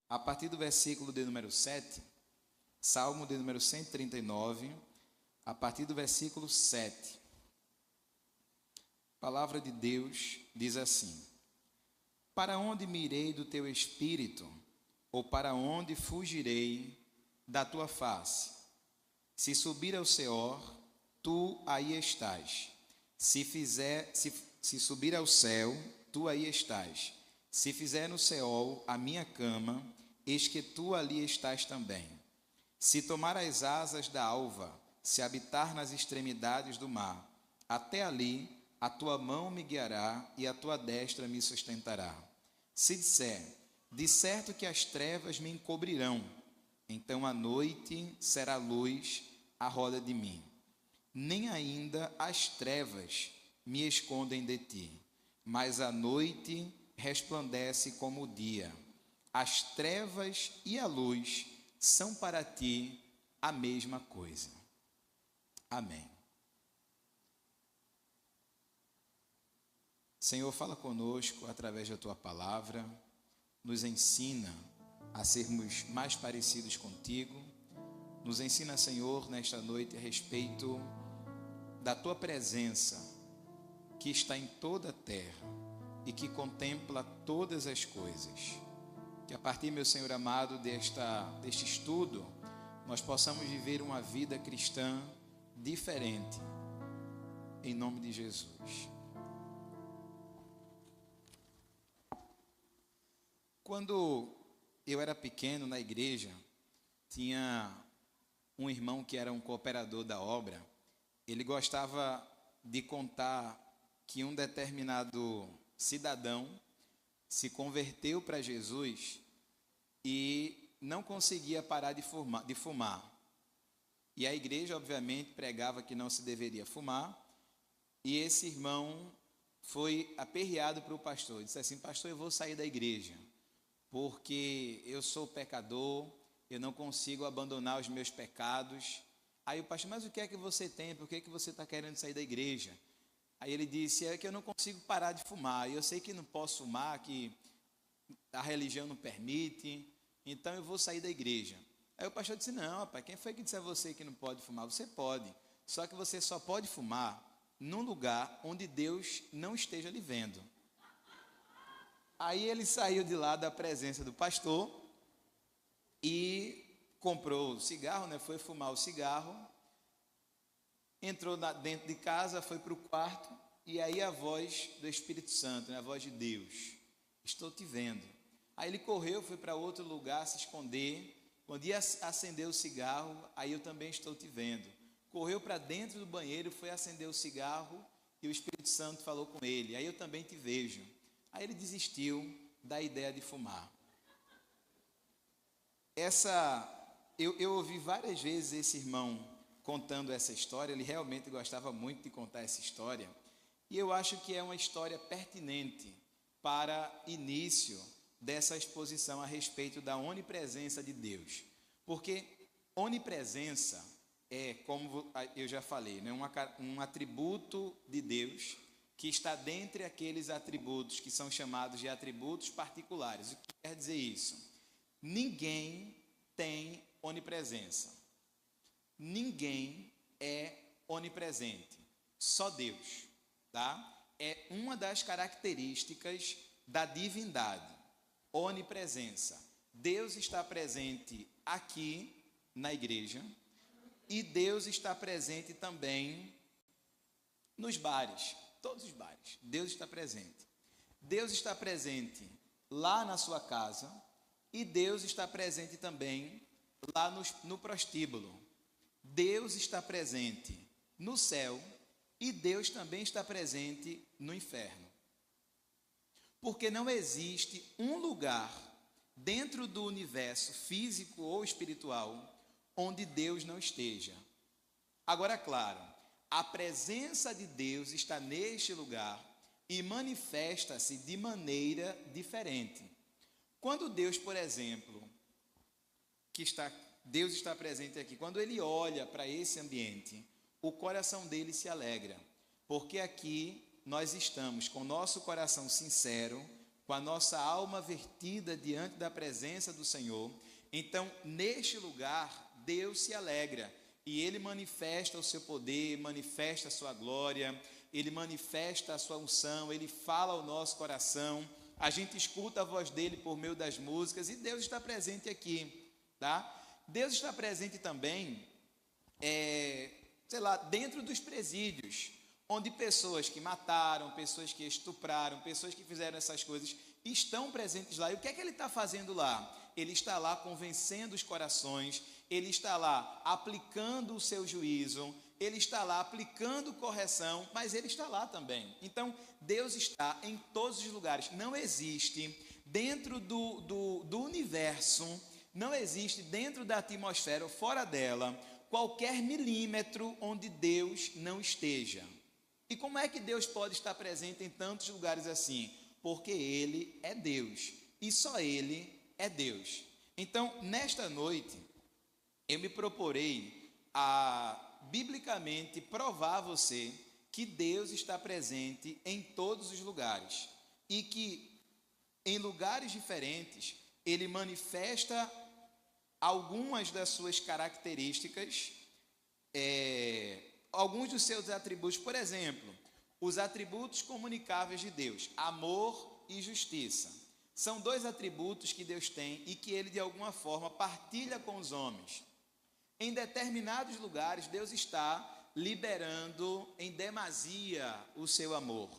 a partir do versículo de número 7, Salmo de número 139, a partir do versículo 7. A palavra de Deus diz assim: Para onde me irei do teu espírito, ou para onde fugirei da tua face? Se subir ao Seor, tu aí estás. Se subir ao céu, tu aí estás. Se fizer no Seol a minha cama, eis que tu ali estás também. Se tomar as asas da alva, se habitar nas extremidades do mar, até ali a tua mão me guiará e a tua destra me sustentará. Se disser, de certo que as trevas me encobrirão, então a noite será luz à roda de mim. Nem ainda as trevas me escondem de ti, mas a noite resplandece como o dia. As trevas e a luz são para ti a mesma coisa. Amém. Senhor, fala conosco através da tua palavra, nos ensina a sermos mais parecidos contigo, nos ensina, Senhor, nesta noite a respeito da tua presença, que está em toda a terra e que contempla todas as coisas. Que a partir, meu Senhor amado, deste estudo, nós possamos viver uma vida cristã diferente, em nome de Jesus. Quando eu era pequeno na igreja, tinha um irmão que era um cooperador da obra. Ele gostava de contar que um determinado cidadão se converteu para Jesus e não conseguia parar de fumar. E a igreja, obviamente, pregava que não se deveria fumar. E esse irmão foi aperreado para o pastor. Disse assim: pastor, eu vou sair da igreja, porque eu sou pecador, eu não consigo abandonar os meus pecados. Aí o pastor: mas o que é que você tem? Por que você está querendo sair da igreja? Aí ele disse: é que eu não consigo parar de fumar. Eu sei que não posso fumar, que a religião não permite, então eu vou sair da igreja. Aí o pastor disse: não, rapaz, quem foi que disse a você que não pode fumar? Você pode, só que você só pode fumar num lugar onde Deus não esteja lhe vendo. Aí ele saiu de lá da presença do pastor e comprou o cigarro, né? Foi fumar o cigarro, entrou dentro de casa, foi para o quarto, e aí a voz do Espírito Santo, né? A voz de Deus: estou te vendo. Aí ele correu, foi para outro lugar se esconder. Quando ia acender o cigarro, aí: eu também estou te vendo. Correu para dentro do banheiro, foi acender o cigarro, e o Espírito Santo falou com ele: aí eu também te vejo. Aí ele desistiu da ideia de fumar. Eu ouvi várias vezes esse irmão contando essa história. Ele realmente gostava muito de contar essa história, e eu acho que é uma história pertinente para início dessa exposição a respeito da onipresença de Deus, porque onipresença é, como eu já falei, né, um atributo de Deus que está dentre aqueles atributos que são chamados de atributos particulares. O que quer dizer isso? Ninguém tem onipresença. Ninguém é onipresente. Só Deus, tá? É uma das características da divindade, onipresença. Deus está presente aqui na igreja e Deus está presente também nos bares, todos os bares. Deus está presente. Deus está presente lá na sua casa e Deus está presente também lá no prostíbulo. Deus está presente no céu e Deus também está presente no inferno. Porque não existe um lugar dentro do universo físico ou espiritual onde Deus não esteja. Agora, claro, a presença de Deus está neste lugar e manifesta-se de maneira diferente. Quando Deus, por exemplo, Deus está presente aqui, quando Ele olha para esse ambiente, o coração dele se alegra, porque aqui nós estamos com o nosso coração sincero, com a nossa alma vertida diante da presença do Senhor, então neste lugar Deus se alegra e Ele manifesta o seu poder, manifesta a sua glória, Ele manifesta a sua unção, Ele fala ao nosso coração, a gente escuta a voz dEle por meio das músicas e Deus está presente aqui, tá? Deus está presente também, dentro dos presídios, onde pessoas que mataram, pessoas que estupraram, pessoas que fizeram essas coisas, estão presentes lá. E o que é que Ele está fazendo lá? Ele está lá convencendo os corações, Ele está lá aplicando o seu juízo, Ele está lá aplicando correção, mas Ele está lá também. Então, Deus está em todos os lugares. Não existe dentro do universo, não existe dentro da atmosfera ou fora dela, qualquer milímetro onde Deus não esteja. E como é que Deus pode estar presente em tantos lugares assim? Porque Ele é Deus, e só Ele é Deus. Então, nesta noite, eu me proporei a, biblicamente, provar a você que Deus está presente em todos os lugares, e que, em lugares diferentes, Ele manifesta algumas das suas características, alguns dos seus atributos. Por exemplo, os atributos comunicáveis de Deus, amor e justiça, são dois atributos que Deus tem e que Ele de alguma forma partilha com os homens. Em determinados lugares Deus está liberando em demasia o seu amor,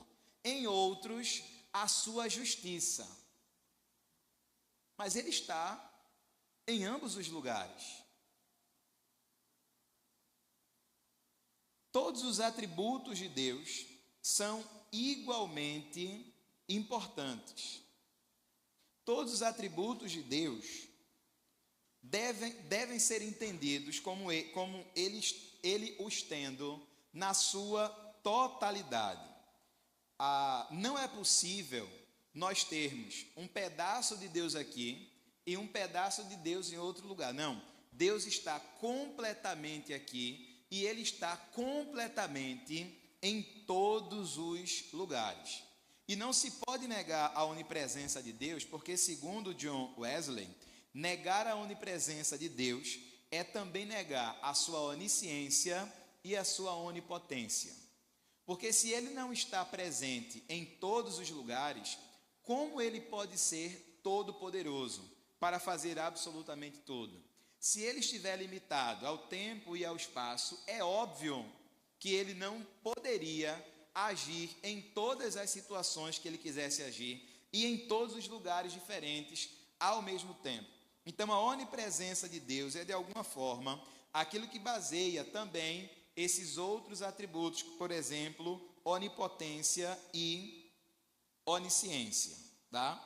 em outros a sua justiça, mas Ele está em ambos os lugares. Todos os atributos de Deus são igualmente importantes. Todos os atributos de Deus devem ser entendidos como ele os tendo na sua totalidade. Não é possível nós termos um pedaço de Deus aqui e um pedaço de Deus em outro lugar. Não, Deus está completamente aqui e Ele está completamente em todos os lugares. E não se pode negar a onipresença de Deus, porque, segundo John Wesley, negar a onipresença de Deus é também negar a sua onisciência e a sua onipotência. Porque se Ele não está presente em todos os lugares, como Ele pode ser todo-poderoso para fazer absolutamente tudo? Se Ele estiver limitado ao tempo e ao espaço, é óbvio que Ele não poderia agir em todas as situações que Ele quisesse agir e em todos os lugares diferentes ao mesmo tempo. Então, a onipresença de Deus é, de alguma forma, aquilo que baseia também esses outros atributos, por exemplo, onipotência e onisciência, tá?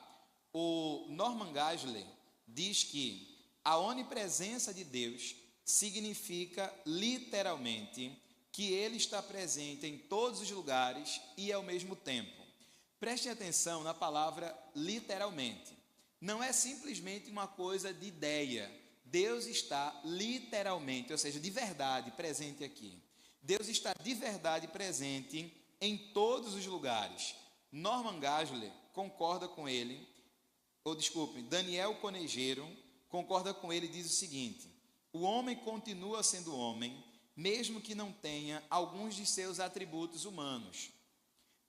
O Norman Geisler diz que a onipresença de Deus significa literalmente que Ele está presente em todos os lugares e ao mesmo tempo. Preste atenção na palavra literalmente. Não é simplesmente uma coisa de ideia. Deus está literalmente, ou seja, de verdade presente aqui. Deus está de verdade presente em todos os lugares. Norman Geisler concorda com ele, Daniel Conejeiro concorda com ele e diz o seguinte: o homem continua sendo homem, mesmo que não tenha alguns de seus atributos humanos.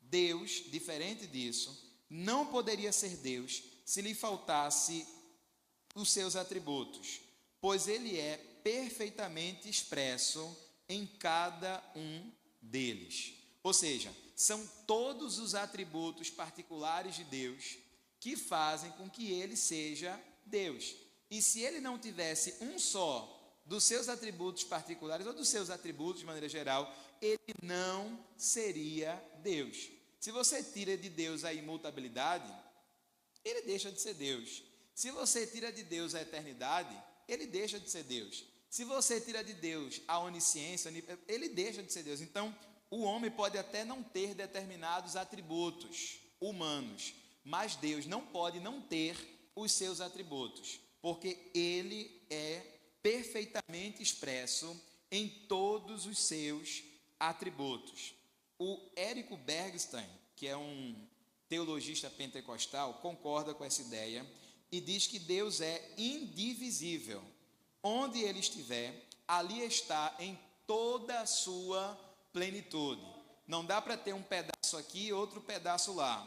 Deus, diferente disso, não poderia ser Deus se lhe faltasse os seus atributos, pois Ele é perfeitamente expresso em cada um deles. Ou seja, são todos os atributos particulares de Deus que fazem com que Ele seja Deus. E se Ele não tivesse um só dos seus atributos particulares, ou dos seus atributos de maneira geral, Ele não seria Deus. Se você tira de Deus a imutabilidade, Ele deixa de ser Deus. Se você tira de Deus a eternidade, Ele deixa de ser Deus. Se você tira de Deus a onisciência, Ele deixa de ser Deus. Então, o homem pode até não ter determinados atributos humanos, mas Deus não pode não ter os seus atributos, porque Ele é perfeitamente expresso em todos os seus atributos. O Érico Bergstein, que é um teologista pentecostal, concorda com essa ideia e diz que Deus é indivisível. Onde ele estiver, ali está em toda a sua plenitude. Não dá para ter um pedaço aqui e outro pedaço lá.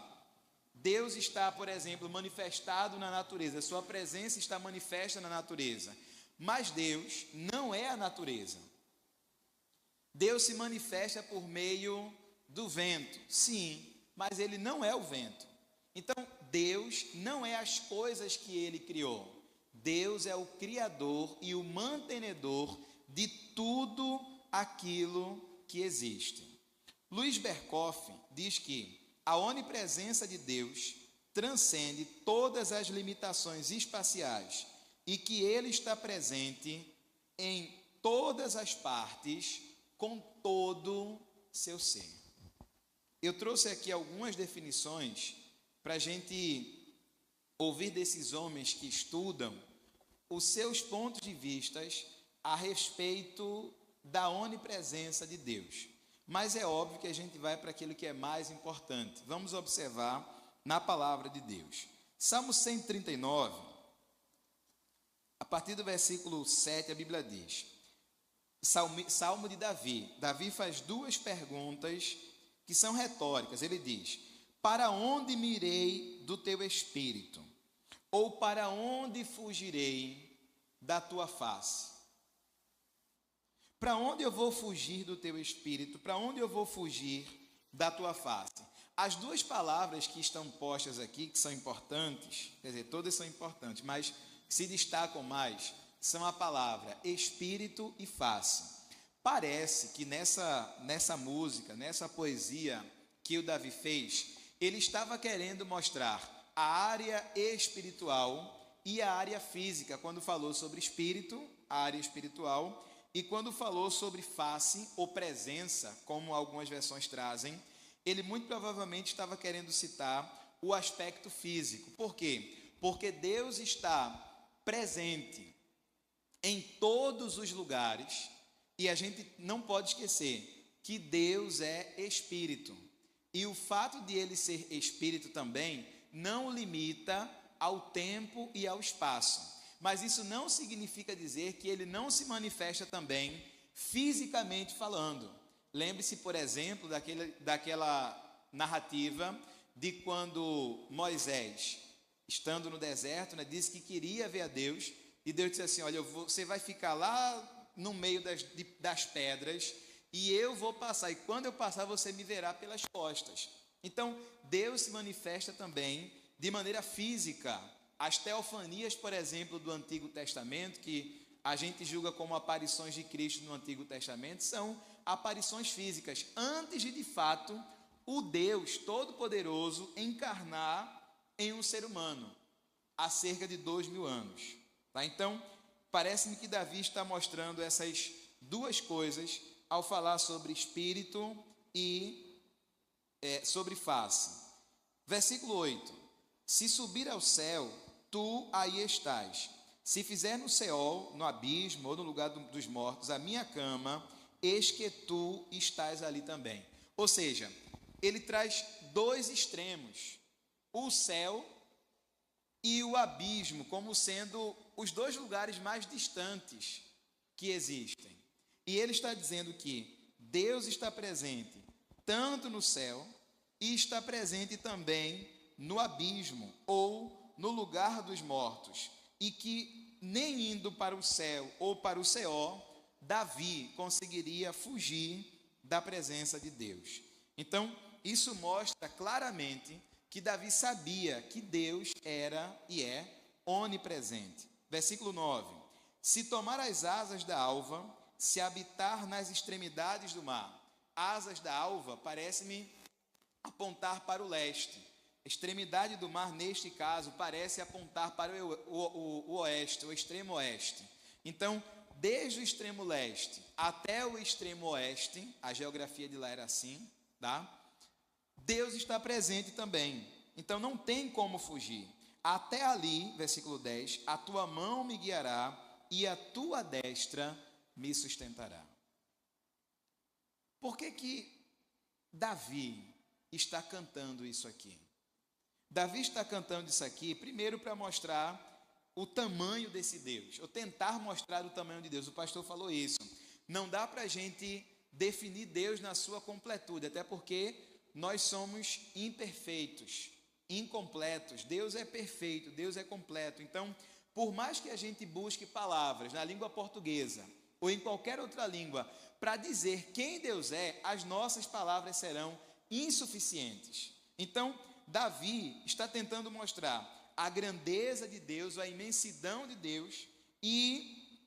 Deus está, por exemplo, manifestado na natureza, sua presença está manifesta na natureza, mas Deus não é a natureza. Deus se manifesta por meio do vento, sim, mas ele não é o vento. Então, Deus não é as coisas que ele criou. Deus é o criador e o mantenedor de tudo aquilo que existe. Luiz Berkoff diz que a onipresença de Deus transcende todas as limitações espaciais e que ele está presente em todas as partes com todo seu ser. Eu trouxe aqui algumas definições para a gente ouvir desses homens que estudam os seus pontos de vistas a respeito da onipresença de Deus. Mas é óbvio que a gente vai para aquilo que é mais importante. Vamos observar na palavra de Deus. Salmo 139, a partir do versículo 7, a Bíblia diz, Salmo de Davi. Davi faz duas perguntas que são retóricas. Ele diz: para onde me irei do teu espírito? Ou para onde fugirei da tua face? Para onde eu vou fugir do teu espírito? Para onde eu vou fugir da tua face? As duas palavras que estão postas aqui, que são importantes, quer dizer, todas são importantes, mas que se destacam mais, são a palavra espírito e face. Parece que nessa música, nessa poesia que o Davi fez, ele estava querendo mostrar a área espiritual e a área física, quando falou sobre espírito, a área espiritual, e quando falou sobre face ou presença, como algumas versões trazem, ele muito provavelmente estava querendo citar o aspecto físico. Por quê? Porque Deus está presente em todos os lugares e a gente não pode esquecer que Deus é espírito. E o fato de ele ser espírito também não o limita ao tempo e ao espaço. Mas isso não significa dizer que ele não se manifesta também fisicamente falando. Lembre-se, por exemplo, daquela narrativa de quando Moisés, estando no deserto, disse que queria ver a Deus, e Deus disse assim: olha, você vai ficar lá no meio das pedras, e eu vou passar, e quando eu passar você me verá pelas costas. Então, Deus se manifesta também de maneira física. As teofanias, por exemplo, do Antigo Testamento, que a gente julga como aparições de Cristo no Antigo Testamento, são aparições físicas, antes de fato, o Deus Todo-Poderoso encarnar em um ser humano, há cerca de 2000 anos. Tá? Então, parece-me que Davi está mostrando essas duas coisas ao falar sobre espírito e sobre face. Versículo 8. Se subir ao céu, tu aí estás. Se fizer no Seol, no abismo ou no lugar dos mortos, a minha cama, eis que tu estás ali também. Ou seja, ele traz dois extremos, o céu e o abismo, como sendo os dois lugares mais distantes que existem. E ele está dizendo que Deus está presente tanto no céu e está presente também no abismo ou no lugar dos mortos, e que nem indo para o céu ou para o Seol, Davi conseguiria fugir da presença de Deus. Então, isso mostra claramente que Davi sabia que Deus era e é onipresente. Versículo 9. Se tomar as asas da alva, se habitar nas extremidades do mar. Asas da alva parece-me apontar para o leste. Extremidade do mar, neste caso, parece apontar para o oeste, o extremo oeste. Então, desde o extremo leste até o extremo oeste, a geografia de lá era assim, tá? Deus está presente também. Então, não tem como fugir. Até ali, versículo 10, a tua mão me guiará e a tua destra me sustentará. Por que Davi está cantando isso aqui? Davi está cantando isso aqui, primeiro para mostrar o tamanho desse Deus, ou tentar mostrar o tamanho de Deus. O pastor falou isso. Não dá para a gente definir Deus na sua completude, até porque nós somos imperfeitos, incompletos. Deus é perfeito, Deus é completo. Então, por mais que a gente busque palavras na língua portuguesa ou em qualquer outra língua para dizer quem Deus é, as nossas palavras serão insuficientes. Então, Davi está tentando mostrar a grandeza de Deus, a imensidão de Deus, e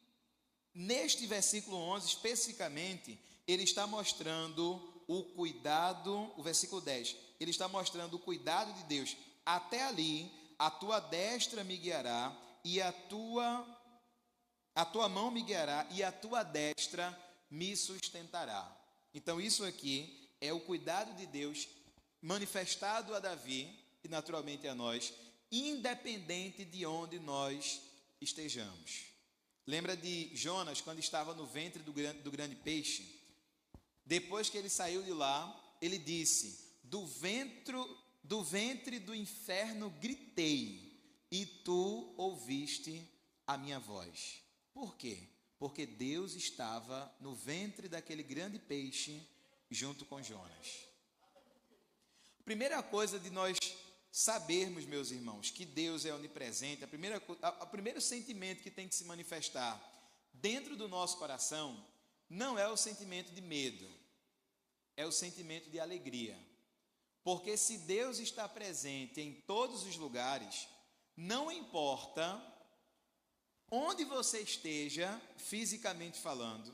neste versículo 11 especificamente, ele está mostrando o cuidado, o versículo 10, ele está mostrando o cuidado de Deus. Até ali, a tua destra me guiará, e a tua mão me guiará, e a tua destra me sustentará. Então isso aqui é o cuidado de Deus manifestado a Davi, e naturalmente a nós, independente de onde nós estejamos. Lembra de Jonas, quando estava no ventre do grande peixe? Depois que ele saiu de lá, ele disse: do ventre do inferno gritei, e tu ouviste a minha voz. Por quê? Porque Deus estava no ventre daquele grande peixe junto com Jonas. Primeira coisa de nós sabermos, meus irmãos, que Deus é onipresente, o primeiro sentimento que tem que se manifestar dentro do nosso coração não é o sentimento de medo, é o sentimento de alegria. Porque se Deus está presente em todos os lugares, não importa onde você esteja, fisicamente falando,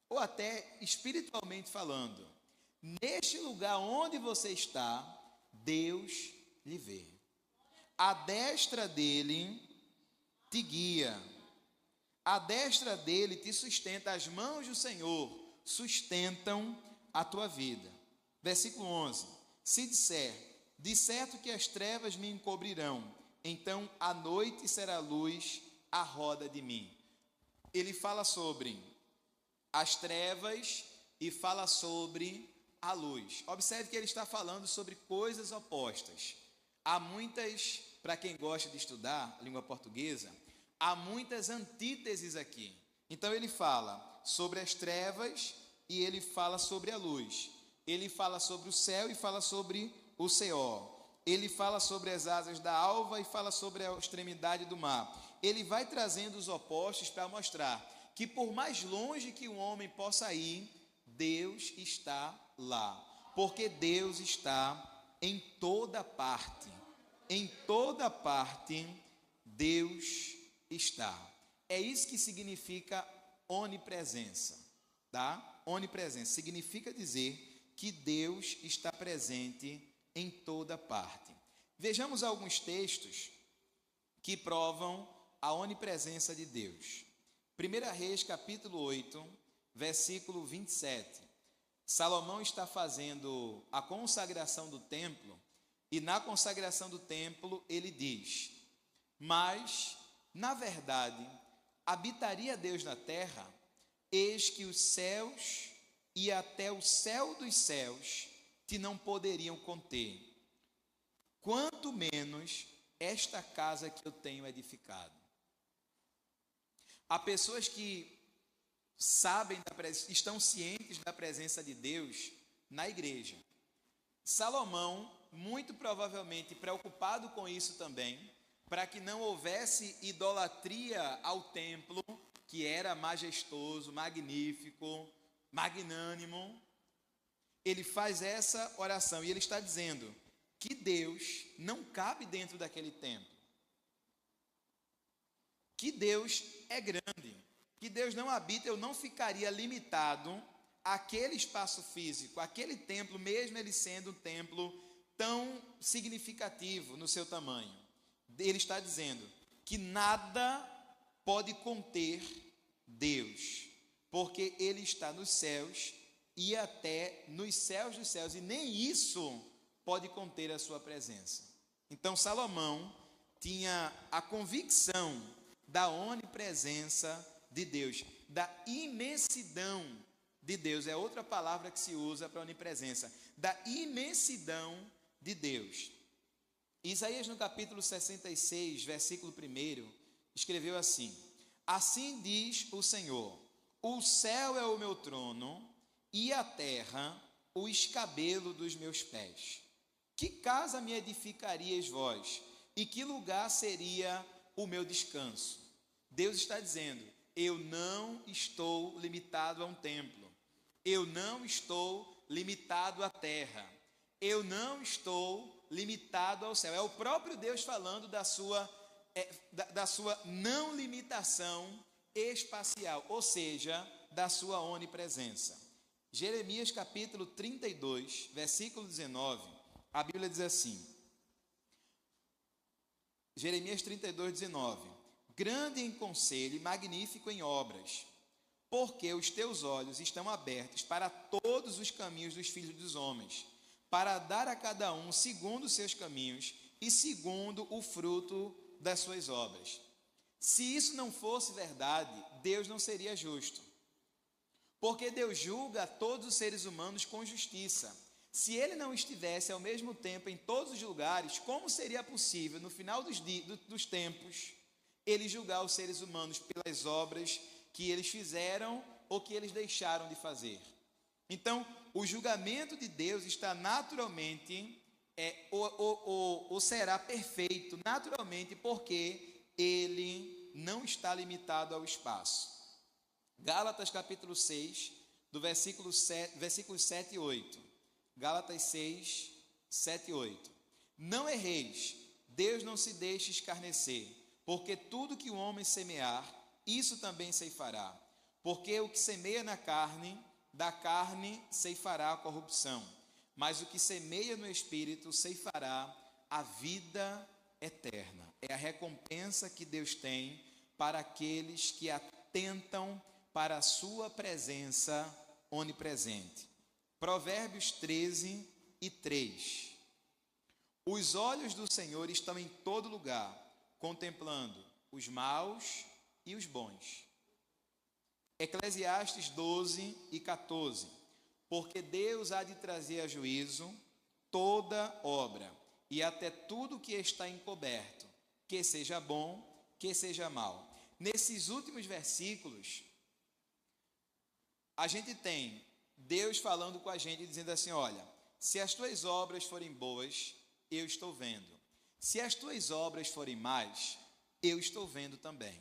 ou até espiritualmente falando, neste lugar onde você está, Deus lhe vê. A destra dele te guia, a destra dele te sustenta, as mãos do Senhor sustentam a tua vida. Versículo 11, se disser, de certo que as trevas me encobrirão, então a noite será luz à roda de mim. Ele fala sobre as trevas e fala sobre a luz. Observe que ele está falando sobre coisas opostas. Há muitas, para quem gosta de estudar a língua portuguesa, há muitas antíteses aqui. Então ele fala sobre as trevas e ele fala sobre a luz. Ele fala sobre o céu e fala sobre o Seol. Ele fala sobre as asas da alva e fala sobre a extremidade do mar. Ele vai trazendo os opostos para mostrar que por mais longe que um homem possa ir, Deus está lá. Porque Deus está em toda parte. Em toda parte, Deus está. É isso que significa onipresença, tá? Onipresença significa dizer que Deus está presente em toda parte. Vejamos alguns textos que provam a onipresença de Deus. 1 Reis, capítulo 8, versículo 27. Salomão está fazendo a consagração do templo, e na consagração do templo ele diz: mas, na verdade, habitaria Deus na terra, eis que os céus e até o céu dos céus te não poderiam conter, quanto menos esta casa que eu tenho edificado. Há pessoas que sabem, estão cientes da presença de Deus na igreja. Salomão, muito provavelmente preocupado com isso também, para que não houvesse idolatria ao templo, que era majestoso, magnífico, magnânimo, ele faz essa oração e ele está dizendo que Deus não cabe dentro daquele templo, que Deus é grande, que Deus não habita, eu não ficaria limitado àquele espaço físico, àquele templo, mesmo ele sendo um templo tão significativo no seu tamanho. Ele está dizendo que nada pode conter Deus, porque Ele está nos céus e até nos céus dos céus, e nem isso pode conter a sua presença. Então Salomão tinha a convicção da onipresença de Deus, da imensidão de Deus, é outra palavra que se usa para onipresença, da imensidão de Deus. Isaías, no capítulo 66, versículo 1, escreveu assim: Assim diz o Senhor: o céu é o meu trono e a terra o escabelo dos meus pés. Que casa me edificarias vós? E que lugar seria o meu descanso? Deus está dizendo: eu não estou limitado a um templo, eu não estou limitado à terra, eu não estou limitado ao céu. É o próprio Deus falando da sua não limitação espacial, ou seja, da sua onipresença. Jeremias capítulo 32, versículo 19, a Bíblia diz assim, Jeremias 32, 19: grande em conselho e magnífico em obras, porque os teus olhos estão abertos para todos os caminhos dos filhos dos homens, para dar a cada um segundo os seus caminhos e segundo o fruto das suas obras. Se isso não fosse verdade, Deus não seria justo, porque Deus julga a todos os seres humanos com justiça. Se ele não estivesse ao mesmo tempo em todos os lugares, como seria possível, no final dos tempos, ele julgar os seres humanos pelas obras que eles fizeram ou que eles deixaram de fazer? Então, o julgamento de Deus está naturalmente, ou será perfeito naturalmente, porque ele não está limitado ao espaço. Gálatas capítulo 6, do versículos 7 e 8. Gálatas 6, 7 e 8. Não erreis, Deus não se deixe escarnecer, porque tudo que o homem semear, isso também ceifará. Porque o que semeia na carne, da carne ceifará a corrupção, mas o que semeia no Espírito ceifará a vida eterna. É a recompensa que Deus tem para aqueles que atentam para a sua presença onipresente. Provérbios 13 e 3. Os olhos do Senhor estão em todo lugar, contemplando os maus e os bons. Eclesiastes 12 e 14. Porque Deus há de trazer a juízo toda obra, e até tudo que está encoberto, que seja bom, que seja mal. Nesses últimos versículos, a gente tem Deus falando com a gente, dizendo assim: olha, se as tuas obras forem boas, eu estou vendo. Se as tuas obras forem más, eu estou vendo também.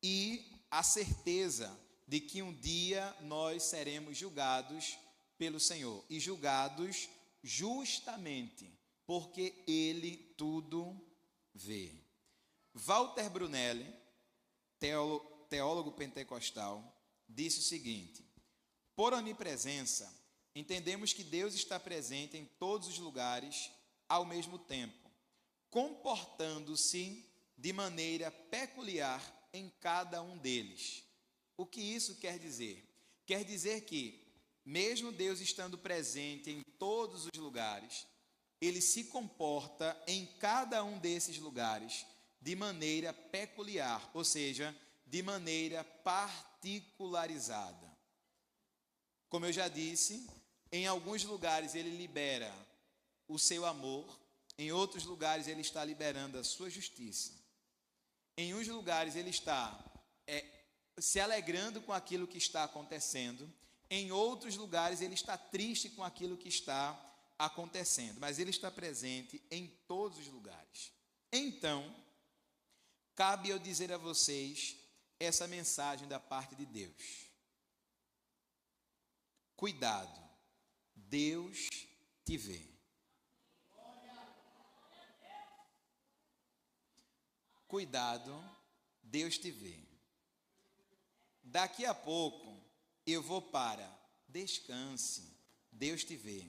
E a certeza de que um dia nós seremos julgados pelo Senhor, e julgados justamente, porque Ele tudo vê. Walter Brunelli, teólogo pentecostal, disse o seguinte: por onipresença, entendemos que Deus está presente em todos os lugares ao mesmo tempo, comportando-se de maneira peculiar em cada um deles. O que isso quer dizer? Quer dizer que, mesmo Deus estando presente em todos os lugares, Ele se comporta em cada um desses lugares de maneira peculiar, ou seja, de maneira particularizada. Como eu já disse, em alguns lugares Ele libera o seu amor, em outros lugares Ele está liberando a sua justiça. Em uns lugares Ele está se alegrando com aquilo que está acontecendo, em outros lugares Ele está triste com aquilo que está acontecendo, mas Ele está presente em todos os lugares. Então, cabe eu dizer a vocês essa mensagem da parte de Deus. Cuidado, Deus te vê. Cuidado, Deus te vê. Daqui a pouco eu vou para descanse, Deus te vê.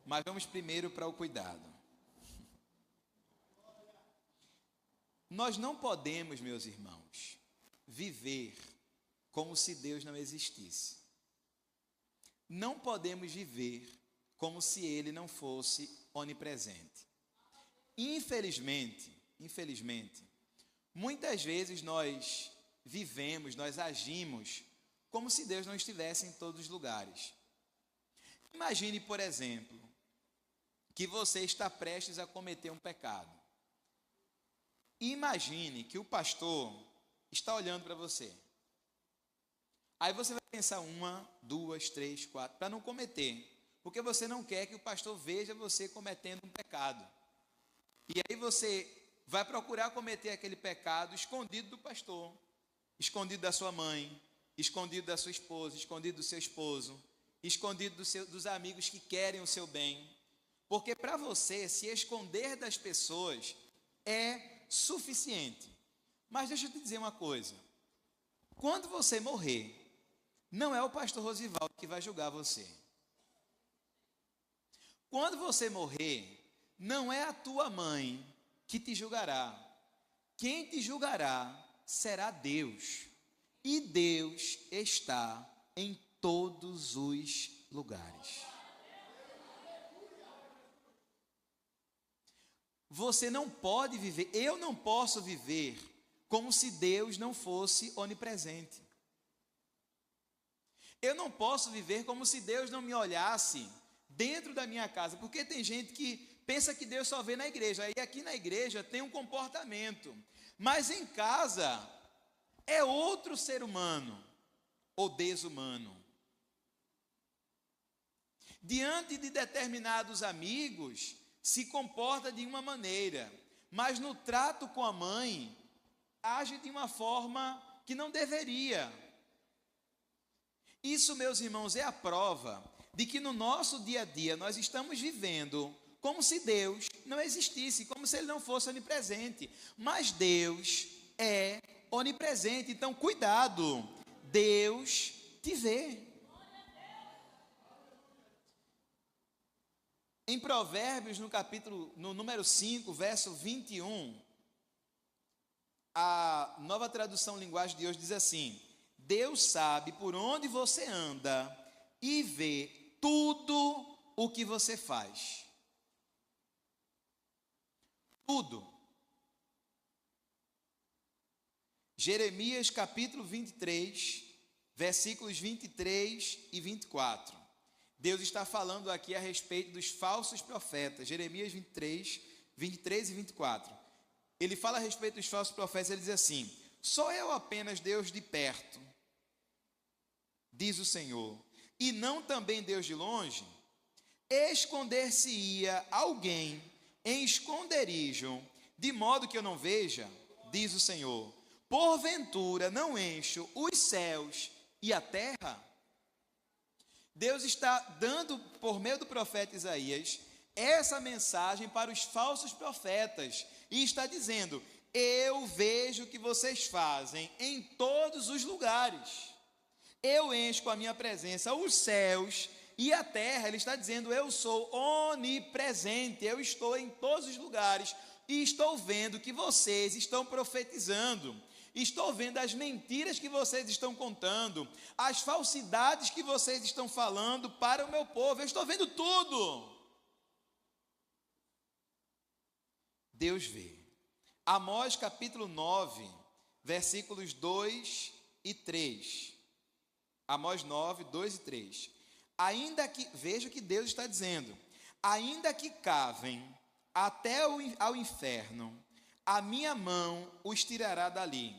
Mas vamos primeiro para o cuidado. Nós não podemos, meus irmãos, viver como se Deus não existisse. Não podemos viver como se Ele não fosse onipresente. Infelizmente, muitas vezes nós vivemos, nós agimos como se Deus não estivesse em todos os lugares. Imagine, por exemplo, que você está prestes a cometer um pecado. Imagine que o pastor está olhando para você. Aí você vai pensar 1, 2, 3, 4, para não cometer. Porque você não quer que o pastor veja você cometendo um pecado. E aí você vai procurar cometer aquele pecado escondido do pastor, escondido da sua mãe, escondido da sua esposa, escondido do seu esposo, escondido dos amigos que querem o seu bem. Porque para você, se esconder das pessoas é suficiente. Mas deixa eu te dizer uma coisa. Quando você morrer, não é o pastor Rosivaldo que vai julgar você. Quando você morrer, não é a tua mãe que te julgará. Quem te julgará será Deus. E Deus está em todos os lugares. Você não pode viver, eu não posso viver como se Deus não fosse onipresente. Eu não posso viver como se Deus não me olhasse dentro da minha casa, porque tem gente que pensa que Deus só vê na igreja, aí aqui na igreja tem um comportamento, mas em casa é outro ser humano ou desumano. Diante de determinados amigos, se comporta de uma maneira, mas no trato com a mãe, age de uma forma que não deveria. Isso, meus irmãos, é a prova de que no nosso dia a dia nós estamos vivendo como se Deus não existisse, como se Ele não fosse onipresente. Mas Deus é onipresente, então cuidado, Deus te vê. Em Provérbios, no número 5, verso 21, a Nova Tradução Linguagem de hoje diz assim: Deus sabe por onde você anda e vê tudo o que você faz. Tudo. Jeremias capítulo 23, versículos 23 e 24. Deus está falando aqui a respeito dos falsos profetas. Jeremias 23 e 24. Ele fala a respeito dos falsos profetas, ele diz assim: sou eu apenas Deus de perto, diz o Senhor, e não também Deus de longe? Esconder-se-ia alguém em esconderijo, de modo que eu não veja, diz o Senhor. Porventura não encho os céus e a terra? Deus está dando, por meio do profeta Isaías, essa mensagem para os falsos profetas, e está dizendo: eu vejo o que vocês fazem em todos os lugares, eu encho com a minha presença os céus e a terra. Ele está dizendo: eu sou onipresente, eu estou em todos os lugares, e estou vendo que vocês estão profetizando, estou vendo as mentiras que vocês estão contando, as falsidades que vocês estão falando para o meu povo, eu estou vendo tudo. Deus vê. Amós capítulo 9, versículos 2 e 3. Amós 9, 2 e 3. Ainda que, veja o que Deus está dizendo: ainda que cavem até ao inferno, a minha mão os tirará dali.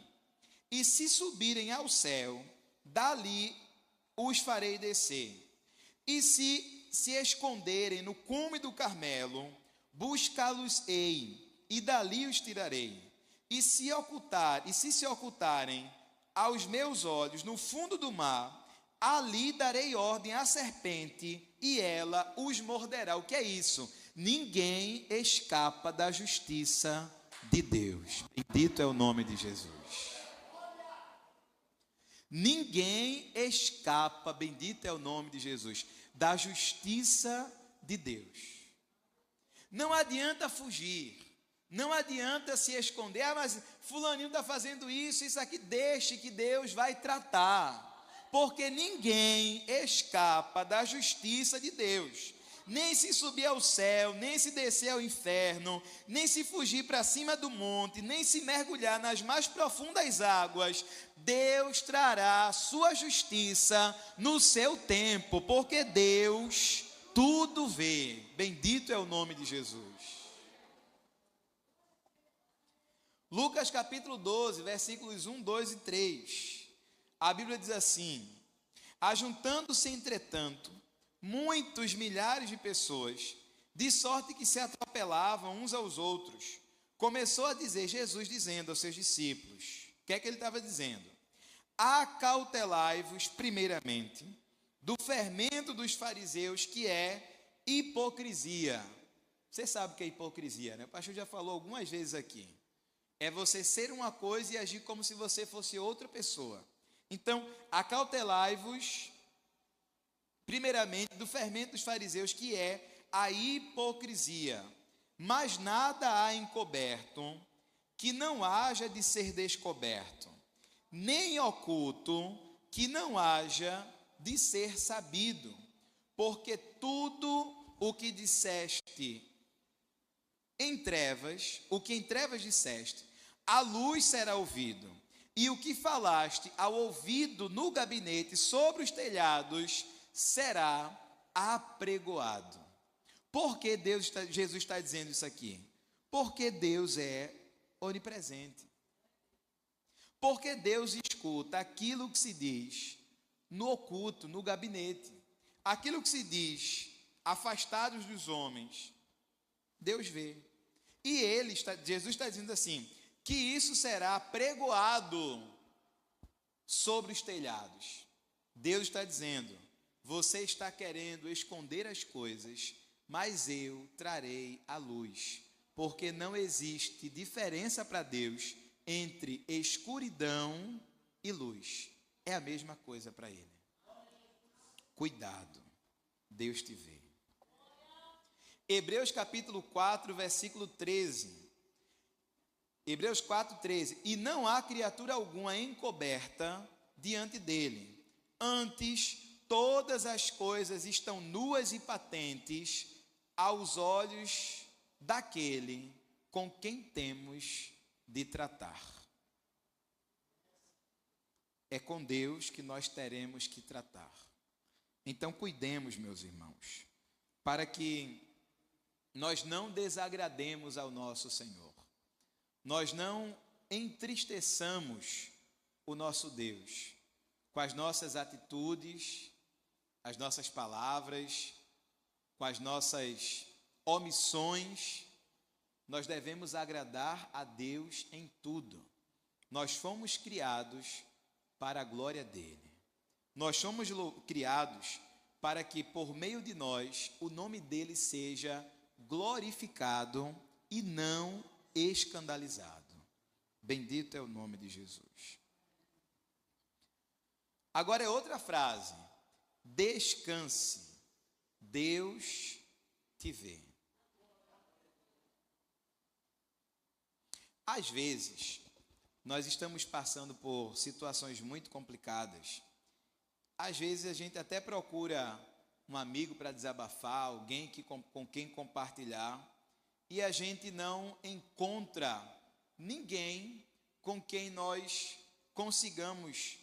E se subirem ao céu, dali os farei descer. E se esconderem no cume do Carmelo, buscá-los-ei, e dali os tirarei. E se se ocultarem aos meus olhos no fundo do mar, ali darei ordem à serpente, e ela os morderá. O que é isso? Ninguém escapa da justiça de Deus. Bendito é o nome de Jesus. Ninguém escapa, bendito é o nome de Jesus, da justiça de Deus. Não adianta fugir, não adianta se esconder. Ah, mas fulaninho está fazendo isso aqui, deixe que Deus vai tratar. Porque ninguém escapa da justiça de Deus. Nem se subir ao céu, nem se descer ao inferno, nem se fugir para cima do monte, nem se mergulhar nas mais profundas águas, Deus trará a sua justiça no seu tempo, porque Deus tudo vê. Bendito é o nome de Jesus. Lucas capítulo 12, versículos 1, 2 e 3. A Bíblia diz assim: ajuntando-se, entretanto, muitos milhares de pessoas, de sorte que se atropelavam uns aos outros, começou a dizer Jesus, dizendo aos seus discípulos, o que é que ele estava dizendo? Acautelai-vos primeiramente do fermento dos fariseus, que é hipocrisia. Você sabe o que é hipocrisia, né? O pastor já falou algumas vezes aqui. É você ser uma coisa e agir como se você fosse outra pessoa. Então, acautelai-vos primeiramente do fermento dos fariseus, que é a hipocrisia. Mas nada há encoberto que não haja de ser descoberto, nem oculto que não haja de ser sabido, porque tudo o que disseste em trevas, o que em trevas disseste, à luz será ouvido, e o que falaste ao ouvido no gabinete sobre os telhados será apregoado. Por que Jesus está dizendo isso aqui? Porque Deus é onipresente. Porque Deus escuta aquilo que se diz no oculto, no gabinete. Aquilo que se diz afastados dos homens, Deus vê. E Jesus está dizendo assim, que isso será pregoado sobre os telhados. Deus está dizendo, você está querendo esconder as coisas, mas eu trarei a luz, porque não existe diferença para Deus entre escuridão e luz. É a mesma coisa para Ele. Cuidado, Deus te vê. Hebreus capítulo 4, versículo 13. Hebreus 4, 13. E não há criatura alguma encoberta diante dele. Antes, todas as coisas estão nuas e patentes aos olhos daquele com quem temos de tratar. É com Deus que nós teremos que tratar. Então, cuidemos, meus irmãos, para que nós não desagrademos ao nosso Senhor. Nós não entristeçamos o nosso Deus com as nossas atitudes, as nossas palavras, com as nossas omissões. Nós devemos agradar a Deus em tudo. Nós fomos criados para a glória dele. Nós somos criados para que, por meio de nós, o nome dele seja glorificado e não escandalizado. Bendito é o nome de Jesus. Agora é outra frase. Descanse, Deus te vê. Às vezes, nós estamos passando por situações muito complicadas. Às vezes a gente até procura um amigo para desabafar, alguém com quem compartilhar, e a gente não encontra ninguém com quem nós consigamos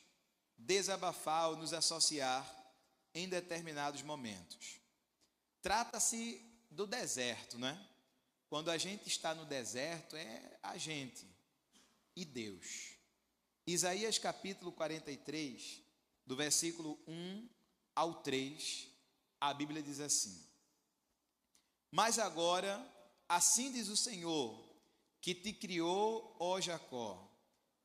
desabafar ou nos associar em determinados momentos. Trata-se do deserto, né? Quando a gente está no deserto, é a gente e Deus. Isaías capítulo 43, do versículo 1 ao 3, a Bíblia diz assim: mas agora, assim diz o Senhor, que te criou, ó Jacó,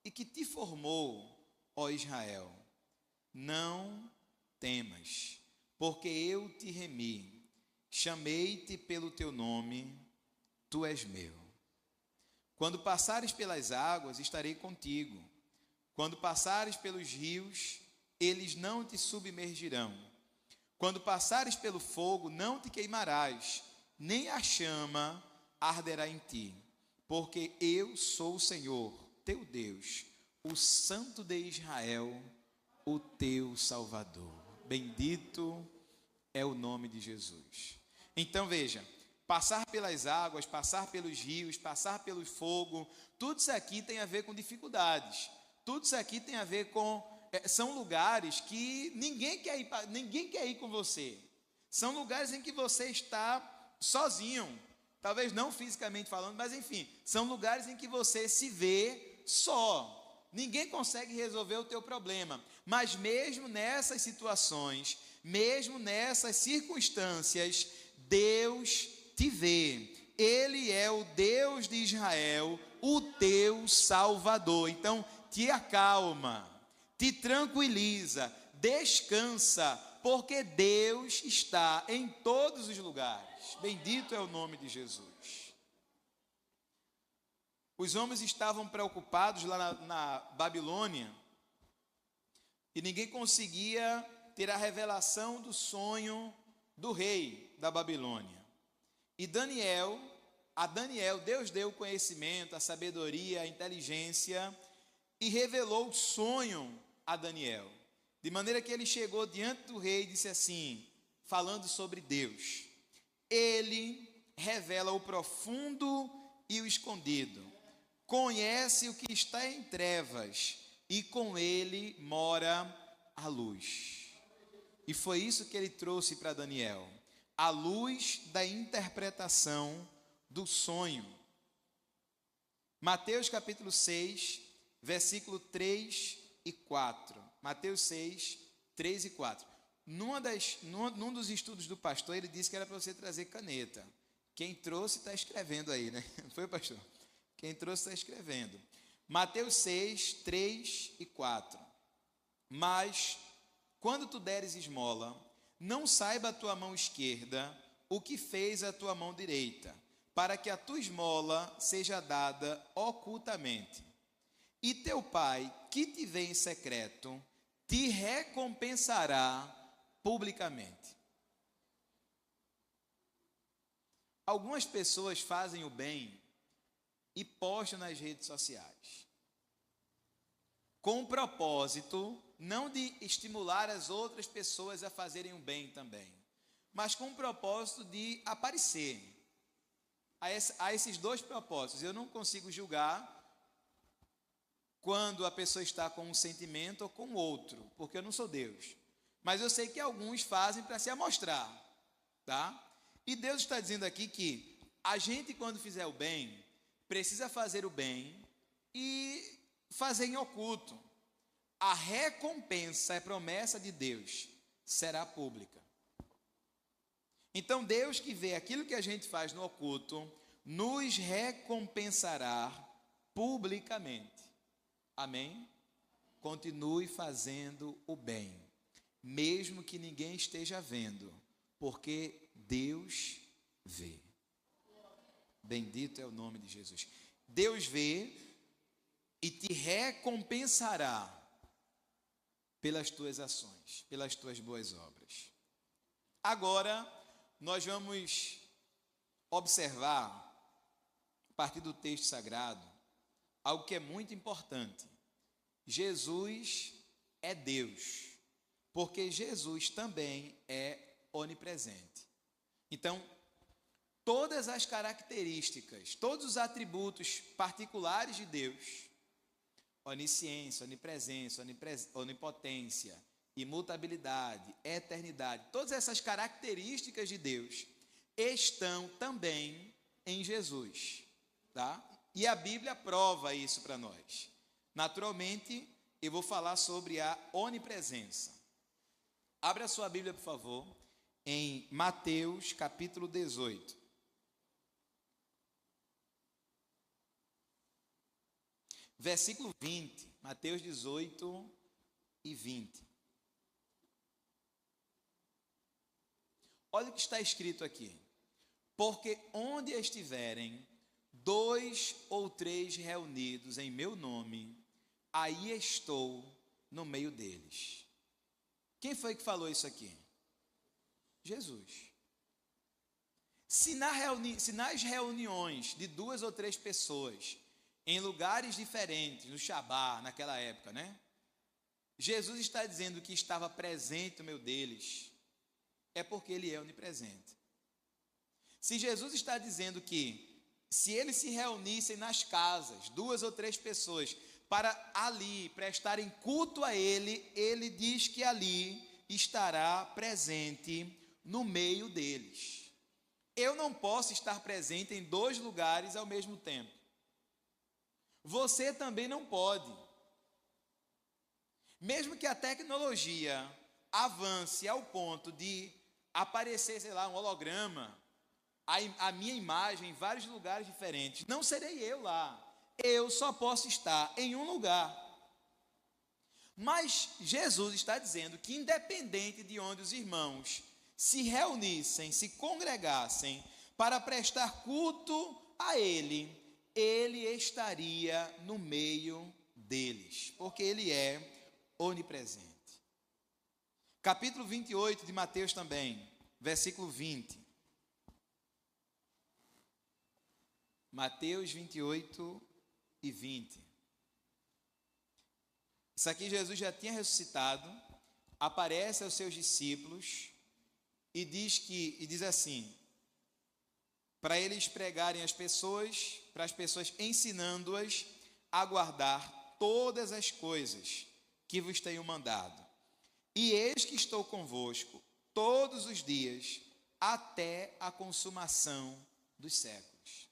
e que te formou, ó Israel, não temas, porque eu te remi, chamei-te pelo teu nome, tu és meu. Quando passares pelas águas, estarei contigo. Quando passares pelos rios, eles não te submergirão. Quando passares pelo fogo, não te queimarás, nem a chama arderá em ti. Porque eu sou o Senhor, teu Deus, o Santo de Israel, o teu Salvador. Bendito é o nome de Jesus. Então veja, passar pelas águas, passar pelos rios, passar pelo fogo, tudo isso aqui tem a ver com dificuldades. Tudo isso aqui tem a ver com... são lugares que ninguém quer ir com você. São lugares em que você está sozinho. Talvez não fisicamente falando, mas enfim, são lugares em que você se vê só. Ninguém consegue resolver o teu problema. Mas mesmo nessas situações, mesmo nessas circunstâncias, Deus te vê. Ele é o Deus de Israel, o teu Salvador. Então, te acalma, te tranquiliza, descansa, porque Deus está em todos os lugares. Bendito é o nome de Jesus. Os homens estavam preocupados lá na Babilônia e ninguém conseguia ter a revelação do sonho do rei da Babilônia. E a Daniel, Deus deu o conhecimento, a sabedoria, a inteligência e revelou o sonho a Daniel. De maneira que ele chegou diante do rei e disse assim, falando sobre Deus: Ele revela o profundo e o escondido, conhece o que está em trevas e com ele mora a luz. E foi isso que ele trouxe para Daniel, a luz da interpretação do sonho. Mateus capítulo 6, versículo 3 e 4. Mateus 6, 3 e 4. Num dos estudos do pastor, ele disse que era para você trazer caneta. Quem trouxe está escrevendo aí, né? Foi, pastor? Quem trouxe está escrevendo. Mateus 6, 3 e 4. Mas, quando tu deres esmola, não saiba a tua mão esquerda o que fez a tua mão direita, para que a tua esmola seja dada ocultamente. E teu pai, que te vê em secreto, te recompensará publicamente. Algumas pessoas fazem o bem e postam nas redes sociais, com o propósito não de estimular as outras pessoas a fazerem o bem também, mas com o propósito de aparecer. Há esses dois propósitos. Eu não consigo julgar quando a pessoa está com um sentimento ou com outro, porque eu não sou Deus. Mas eu sei que alguns fazem para se amostrar, tá? E Deus está dizendo aqui que a gente, quando fizer o bem, precisa fazer o bem e fazer em oculto. A recompensa é promessa de Deus, será pública. Então Deus, que vê aquilo que a gente faz no oculto, nos recompensará publicamente. Amém? Continue fazendo o bem, mesmo que ninguém esteja vendo, porque Deus vê. Bendito é o nome de Jesus. Deus vê e te recompensará pelas tuas ações, pelas tuas boas obras. Agora, nós vamos observar, a partir do texto sagrado, algo que é muito importante. Jesus é Deus, porque Jesus também é onipresente. Então, todas as características, todos os atributos particulares de Deus, onisciência, onipresença, onipotência, imutabilidade, eternidade, todas essas características de Deus estão também em Jesus, tá? E a Bíblia prova isso para nós. Naturalmente, eu vou falar sobre a onipresença. Abra a sua Bíblia, por favor, em Mateus capítulo 18. Versículo 20, Mateus 18 e 20. Olha o que está escrito aqui. Porque onde estiverem 2 ou 3 reunidos em meu nome, aí estou no meio deles. Quem foi que falou isso aqui? Jesus. Se nas reuniões de 2 ou 3 pessoas, em lugares diferentes, no Shabá, naquela época, né? Jesus está dizendo que estava presente no meio deles, é porque ele é onipresente. Se Jesus está dizendo que, se eles se reunissem nas casas, 2 ou 3 pessoas, para ali prestarem culto a ele, ele diz que ali estará presente no meio deles. Eu não posso estar presente em 2 lugares ao mesmo tempo. Você também não pode. Mesmo que a tecnologia avance ao ponto de aparecer, sei lá, um holograma, a minha imagem em vários lugares diferentes, não serei eu lá. Eu só posso estar em um lugar. Mas Jesus está dizendo que, independente de onde os irmãos se reunissem, se congregassem para prestar culto a Ele, Ele estaria no meio deles, porque Ele é onipresente. Capítulo 28 de Mateus também, versículo 20. Mateus 28 e 20. Isso aqui Jesus já tinha ressuscitado, aparece aos seus discípulos e diz assim, para eles pregarem às pessoas, para as pessoas ensinando-as a guardar todas as coisas que vos tenho mandado. E eis que estou convosco todos os dias, até a consumação dos séculos.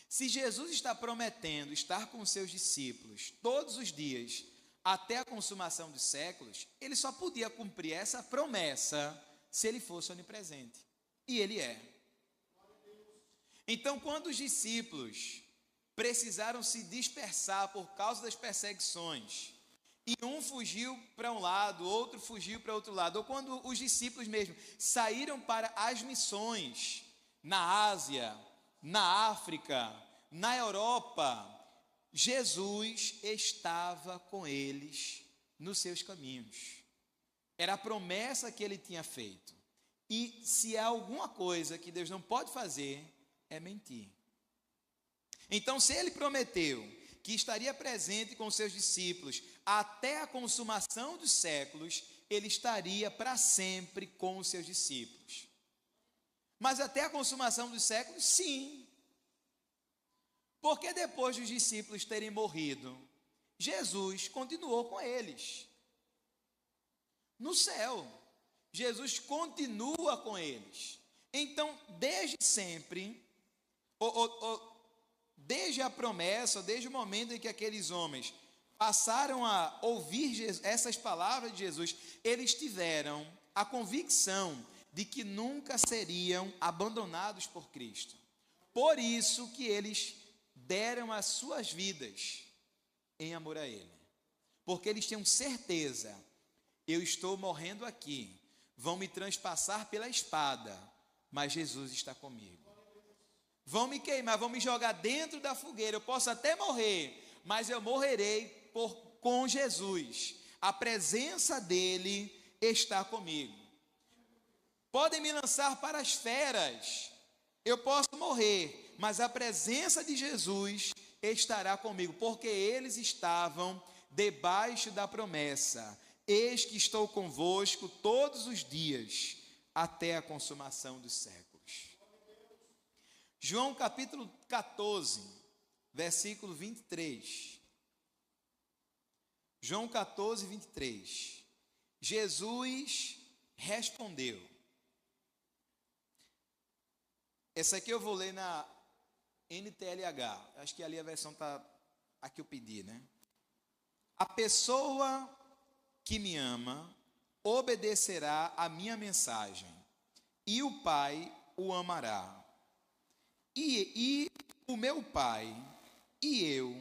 Se Jesus está prometendo estar com os seus discípulos todos os dias, até a consumação dos séculos, ele só podia cumprir essa promessa se ele fosse onipresente. E ele é. Então, quando os discípulos precisaram se dispersar por causa das perseguições, e um fugiu para um lado, outro fugiu para outro lado, ou quando os discípulos mesmo saíram para as missões na Ásia, na África, na Europa, Jesus estava com eles nos seus caminhos. Era a promessa que ele tinha feito. E se há alguma coisa que Deus não pode fazer, é mentir. Então, se ele prometeu que estaria presente com seus discípulos até a consumação dos séculos, ele estaria para sempre com os seus discípulos. Mas até a consumação dos séculos, sim. Porque depois dos discípulos terem morrido, Jesus continuou com eles. No céu, Jesus continua com eles. Então, desde sempre, desde a promessa, desde o momento em que aqueles homens passaram a ouvir essas palavras de Jesus, eles tiveram a convicção de que nunca seriam abandonados por Cristo. Por isso que eles deram as suas vidas em amor a Ele. Porque eles tinham certeza, eu estou morrendo aqui, vão me transpassar pela espada, mas Jesus está comigo. Vão me queimar, vão me jogar dentro da fogueira, eu posso até morrer, mas eu morrerei com Jesus. A presença dEle está comigo. Podem me lançar para as feras, eu posso morrer, mas a presença de Jesus estará comigo, porque eles estavam debaixo da promessa: eis que estou convosco todos os dias, até a consumação dos séculos. João capítulo 14, versículo 23. João 14, 23. Jesus respondeu. Essa aqui eu vou ler na NTLH. Acho que ali a versão está a que eu pedi, né? A pessoa que me ama obedecerá a minha mensagem, e o Pai o amará. E o meu Pai e eu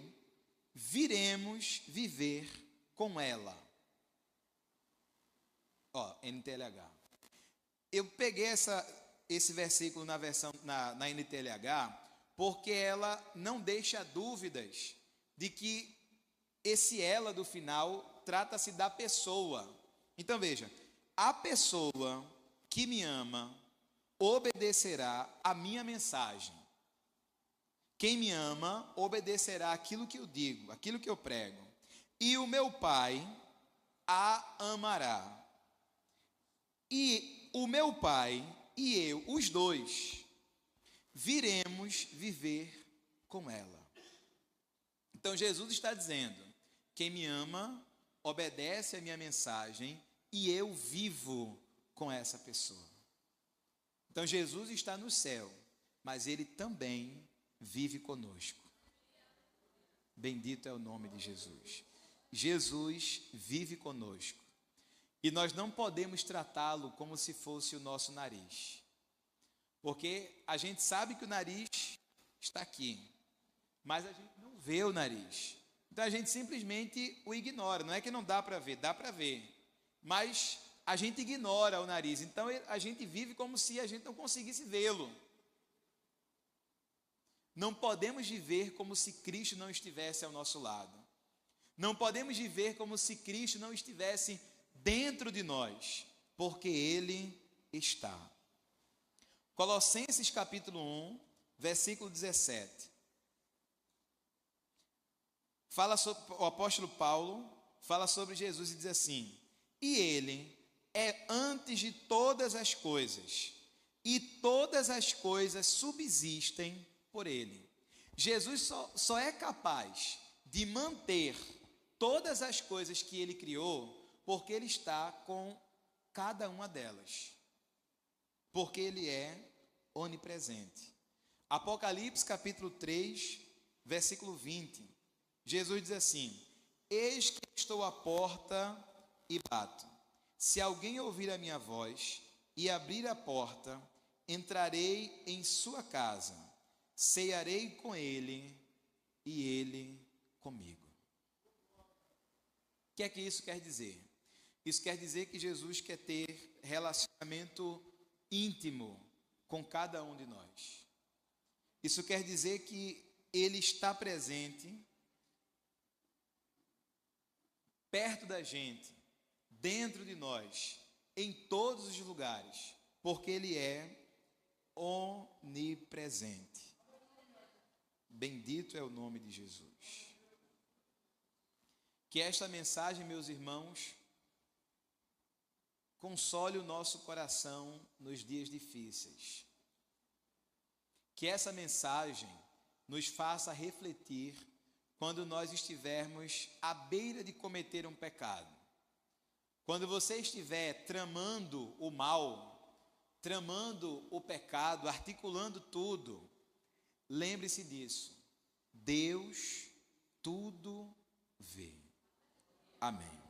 viremos viver com ela. NTLH. Eu peguei esse versículo na versão na NTLH, porque ela não deixa dúvidas de que esse ela do final trata-se da pessoa. Então veja, a pessoa que me ama obedecerá a minha mensagem. Quem me ama obedecerá aquilo que eu digo, aquilo que eu prego. E o meu Pai a amará. E o meu Pai e eu, os dois, viremos viver com ela. Então Jesus está dizendo: quem me ama obedece a minha mensagem e eu vivo com essa pessoa. Então Jesus está no céu, mas Ele também vive conosco. Bendito é o nome de Jesus. Jesus vive conosco. E nós não podemos tratá-lo como se fosse o nosso nariz. Porque a gente sabe que o nariz está aqui, mas a gente não vê o nariz. Então a gente simplesmente o ignora. Não é que não dá para ver, dá para ver. Mas a gente ignora o nariz. Então a gente vive como se a gente não conseguisse vê-lo. Não podemos viver como se Cristo não estivesse ao nosso lado. Não podemos viver como se Cristo não estivesse dentro de nós, porque Ele está. Colossenses capítulo 1, versículo 17. O apóstolo Paulo fala sobre Jesus e diz assim: e Ele é antes de todas as coisas, e todas as coisas subsistem por Ele. Jesus só é capaz de manter todas as coisas que Ele criou, porque Ele está com cada uma delas. Porque Ele é onipresente. Apocalipse capítulo 3, versículo 20. Jesus diz assim: eis que estou à porta e bato. Se alguém ouvir a minha voz e abrir a porta, entrarei em sua casa, cearei com ele e ele comigo. O que é que isso quer dizer? Isso quer dizer que Jesus quer ter relacionamento íntimo com cada um de nós. Isso quer dizer que Ele está presente, perto da gente, dentro de nós, em todos os lugares, porque Ele é onipresente. Bendito é o nome de Jesus. Que esta mensagem, meus irmãos, console o nosso coração nos dias difíceis. Que essa mensagem nos faça refletir quando nós estivermos à beira de cometer um pecado. Quando você estiver tramando o mal, tramando o pecado, articulando tudo, lembre-se disso. Deus tudo vê. Amém.